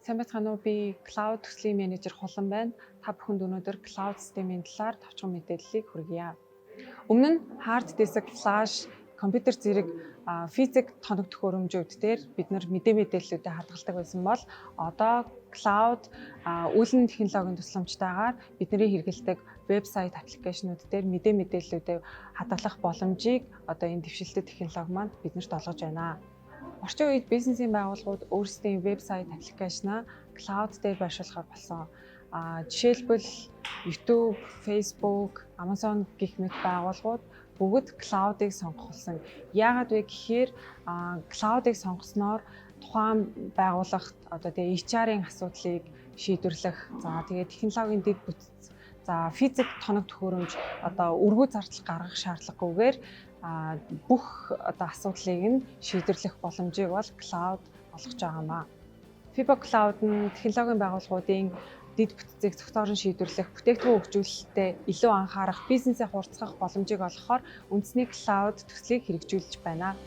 Сайн байцгаана уу? Би Cloud төслийн менежер Хулан байна. Та бүхэнд өнөөдөр Cloud системийн талаар товчхон мэдээллийг хүргье. Өмнө нь hard disk, flash, компьютер зэрэг физик тоног төхөөрөмжүүд дээр бид нар мэдээллүүдэд хадгалдаг байсан бол одоо Cloud үүлэн технологийн тусламжтайгаар бидний хэрэглэдэг вебсайт аппликейшнүүд дээр мэдээллүүдэд хадгалах боломжийг одоо энэ дэвшилтэт технологи маань биднэрт олгож байна. Орчин үед бизнесийн байгууллагууд өөрсдийн вебсайт аппликейшнаа Cloud дээр байршуулахаар болсон. Жишээлбэл YouTube, Facebook, Amazon гэх мэт байгууллагууд бүгд Cloud-ыг сонгосон. Яагаад вэ гэхээр Cloud-ыг сонгосноор тухайн байгууллагт одоо тэгээ HR-ын асуудлыг шийдвэрлэх, тэгээ технологийн дэд бүтц, физик тоног төхөөрөмж одоо өргөө зардал гаргах шаардлагагүйгээр бүх одоо асуудлыг нь шийдвэрлэх боломжийг бол Cloud олгож байгаамаа. FIBO Cloud нь технологийн байгууллагуудын дэд бүтцийг зохицоор нь шийдвэрлэх, бүтээгдэхүүн хөгжүүлэлтэд илүү анхаарах, бизнесээ хурцлах боломжийг олгохоор үндэсний Cloud төслийг хэрэгжүүлж байна.